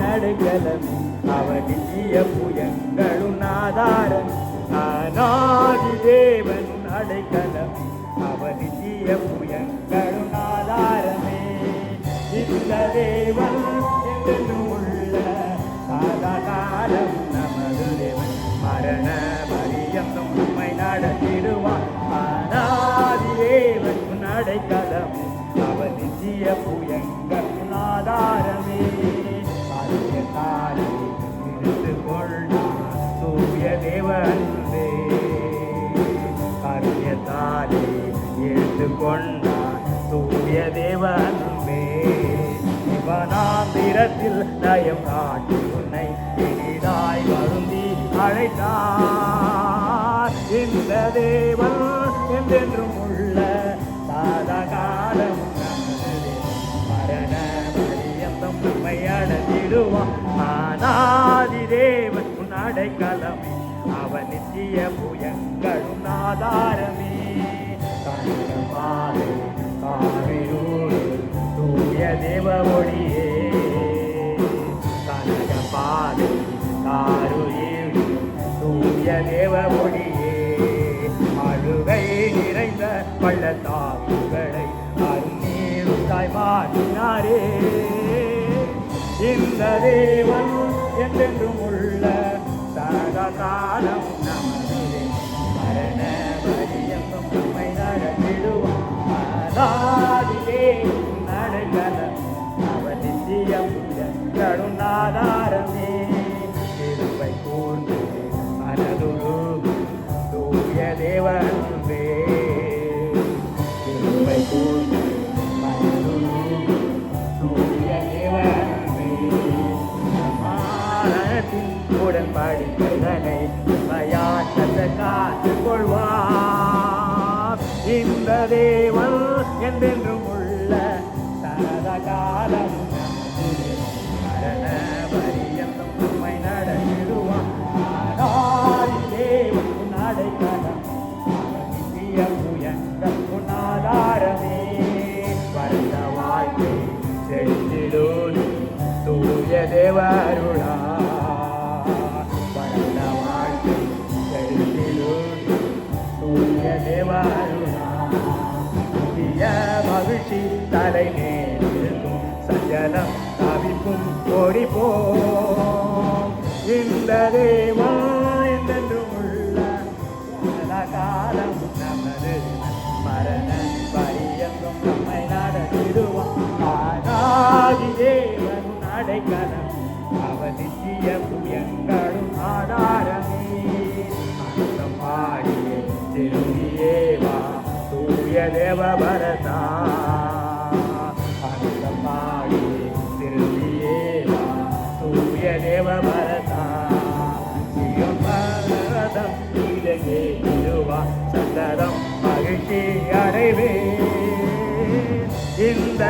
நடுக்கலமே அவனிய புயங்களும் ஆதாரம் அநாதி தேவன் அடைக்கலமே அவனிய புயங்களும் ஆதாரமே இந்த தேவன் என்றும் உள்ள சாதா காலம் நமது தேவன் மரண பரியந்தம் நம்மை நடத்திடுவான் அநாதி தேவன் அடைக்கலமே அவனிய புயங்களும் ஆதாரமே காரியத்தாலே இருந்து கொண்டார் தூய தேவனே காரியத்தாலே இருந்து கொண்டார் தூய தேவனே இவனாந்திரத்தில் நயம் காட்டி உன்னை இனிதாய் வருந்தி அழைத்தார் இந்த தேவன் என்றென்றும் உள்ள சாதா காலம் மரண பரியந்தம் நம்மை அடைந்திடுவான் ஆனாதி தேவன் உன் அடைக்கலமே அவன் நித்திய புயங்களும் ஆதாரமே கண்டமாலே காவிரூரே தூய தேவ ஒளியே கனகபாலே காருயிர் தூய தேவ ஒளியே அழுகை நிறைந்த பள்ளத்தாக்குகளை அருநீருத்தாய் மாற்றினாரே இந்த தேவன் என்றென்றும் உள்ள சதா காலம் நமது மரண பரியந்தம் நம்மை நடத்திடுவான் அநாதி தேவன் அடைக்கலம் அவர் நித்திய புயங்களும் ஆதாரமே திருப்பை கூர்ந்து மனதுருகு தூய தேவனே திருப்பை கூர்ந்து மனதுருகு தூய தேவனே சமாதானத்தின் உடன்படிக்கைகளை பயாசத்த காத்துக் கொள்வார் இந்த தேவன் என்றென்றும் உள்ள சதா காலம் மரண பரியந்தம் நம்மை நடத்திடுவான் ஆனாதி தேவன் உன் அடைக்கலம் நித்திய புயங்களும் ஆதாரமே வந்த வாழ்க்கை செழித்திடோனி தூய தேவருளா வந்த வாழ்க்கை செழித்திடோனி தூய தேவருளா புதிய மகிழ்ச்சி தலை நேரிருக்கும் சஞ்சலம் தவிப்பும் ஓடிப்போம் இந்த தேவன் என்றென்றும் உள்ள சதா காலம் நமது மரண பரியந்தம் நம்மை நடத்திடுவான் ஆனாதி தேவன் அடைக்கலம் அவர் நித்திய புயங்களும் ஆதாரமே அந்த பாடிய திரும்பியேவா தூய தேவ பரதா அந்த பாடிய திரும்பியேவா தூய தேவ பரதா பரதம் இலங்கே இருவா சந்தரம் மகிழ்ச்சி அடைவே இந்த